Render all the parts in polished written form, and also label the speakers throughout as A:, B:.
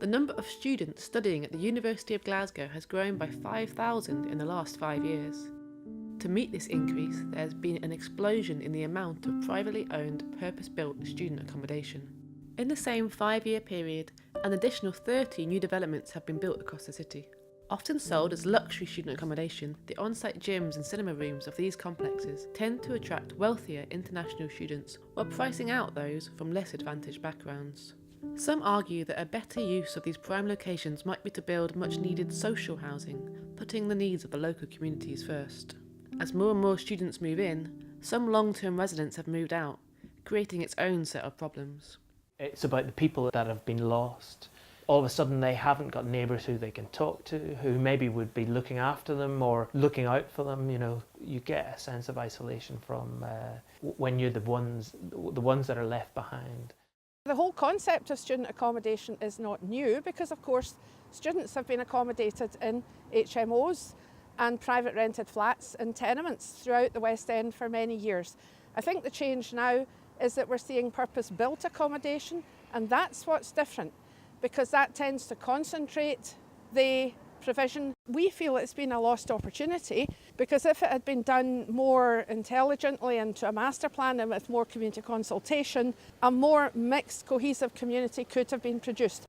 A: The number of students studying at the University of Glasgow has grown by 5,000 in the last 5 years. To meet this increase, there has been an explosion in the amount of privately owned, purpose-built student accommodation. In the same 5-year period, an additional 30 new developments have been built across the city. Often sold as luxury student accommodation, the on-site gyms and cinema rooms of these complexes tend to attract wealthier international students while pricing out those from less advantaged backgrounds. Some argue that a better use of these prime locations might be to build much needed social housing, putting the needs of the local communities first. As more and more students move in, some long-term residents have moved out, creating its own set of problems.
B: It's about the people that have been lost. All of a sudden they haven't got neighbours who they can talk to, who maybe would be looking after them or looking out for them. You know, you get a sense of isolation from when you're the ones that are left behind.
C: The whole concept of student accommodation is not new because, of course, students have been accommodated in HMOs and private rented flats and tenements throughout the West End for many years. I think the change now is that we're seeing purpose-built accommodation, and that's what's different, because that tends to concentrate the provision. We feel it's been a lost opportunity, because if it had been done more intelligently and to a master plan and with more community consultation, a more mixed, cohesive community could have been produced.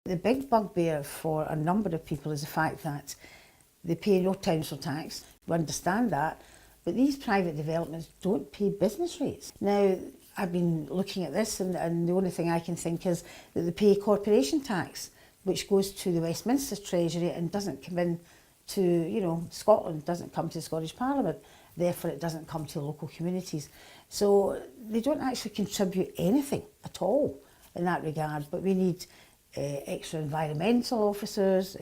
D: The big bugbear for a number of people is the fact that they pay no council tax. We understand that, but these private developments don't pay business rates. Now, I've been looking at this and the only thing I can think is that they pay corporation tax, which goes to the Westminster Treasury and doesn't come in to, you know, Scotland, doesn't come to the Scottish Parliament, therefore it doesn't come to local communities. So they don't actually contribute anything at all in that regard, but we need extra environmental officers,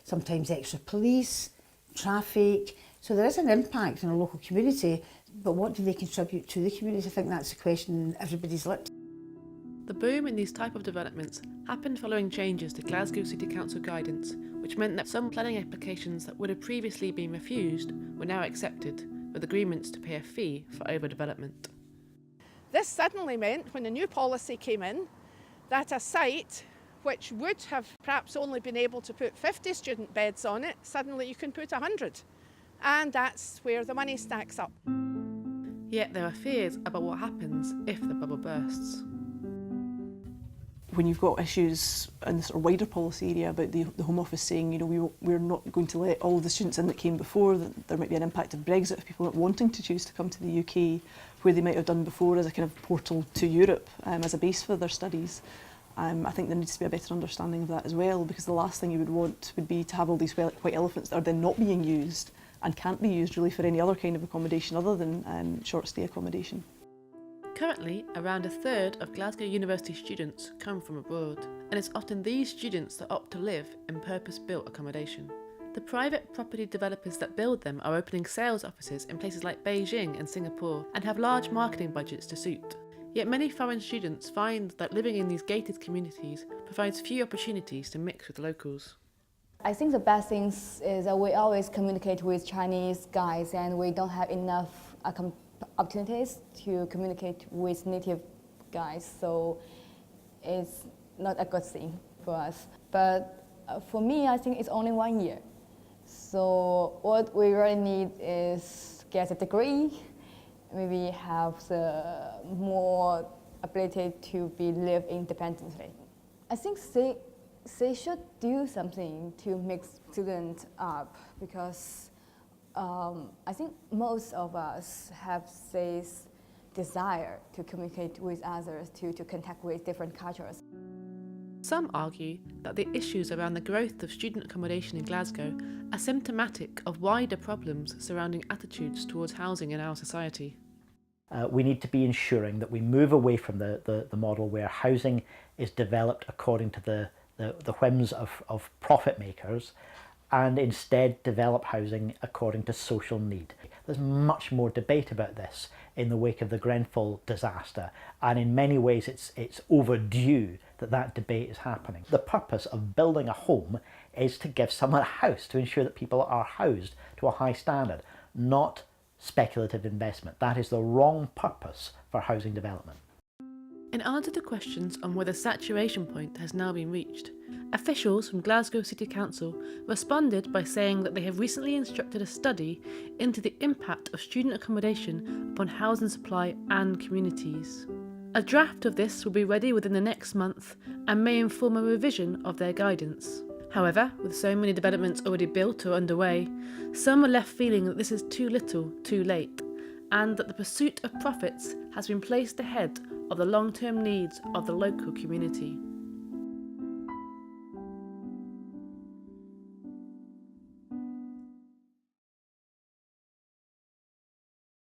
D: sometimes extra police, traffic. So there is an impact on a local community, but what do they contribute to the community? I think that's the question on everybody's lips.
A: The boom in these type of developments happened following changes to Glasgow City Council guidance, which meant that some planning applications that would have previously been refused were now accepted, with agreements to pay a fee for overdevelopment.
C: This suddenly meant, when the new policy came in, that a site which would have perhaps only been able to put 50 student beds on it, suddenly you can put 100. And that's where the money stacks up.
A: Yet there are fears about what happens if the bubble bursts.
E: When you've got issues in the sort of wider policy area about the Home Office saying, you know, we're not going to let all of the students in that came before, that there might be an impact of Brexit if people aren't wanting to choose to come to the UK, where they might have done before as a kind of portal to Europe as a base for their studies. I think there needs to be a better understanding of that as well, because the last thing you would want would be to have all these white elephants that are then not being used and can't be used really for any other kind of accommodation other than short stay accommodation.
A: Currently, around a third of Glasgow University students come from abroad, and it's often these students that opt to live in purpose-built accommodation. The private property developers that build them are opening sales offices in places like Beijing and Singapore and have large marketing budgets to suit. Yet many foreign students find that living in these gated communities provides few opportunities to mix with locals.
F: I think the best thing is that we always communicate with Chinese guys and we don't have enough opportunities to communicate with native guys, so it's not a good thing for us. But for me, I think it's only 1 year. So what we really need is get a degree, maybe have the more ability to live independently. I think they should do something to mix students up, because I think most of us have this desire to communicate with others, to contact with different cultures.
A: Some argue that the issues around the growth of student accommodation in Glasgow are symptomatic of wider problems surrounding attitudes towards housing in our society.
G: We need to be ensuring that we move away from the model where housing is developed according to the whims of profit makers, and instead develop housing according to social need. There's much more debate about this in the wake of the Grenfell disaster, and in many ways it's overdue that debate is happening. The purpose of building a home is to give someone a house, to ensure that people are housed to a high standard, not speculative investment. That is the wrong purpose for housing development.
A: In answer to questions on whether saturation point has now been reached, officials from Glasgow City Council responded by saying that they have recently instructed a study into the impact of student accommodation upon housing supply and communities. A draft of this will be ready within the next month and may inform a revision of their guidance. However, with so many developments already built or underway, some are left feeling that this is too little, too late, and that the pursuit of profits has been placed ahead of the long-term needs of the local community.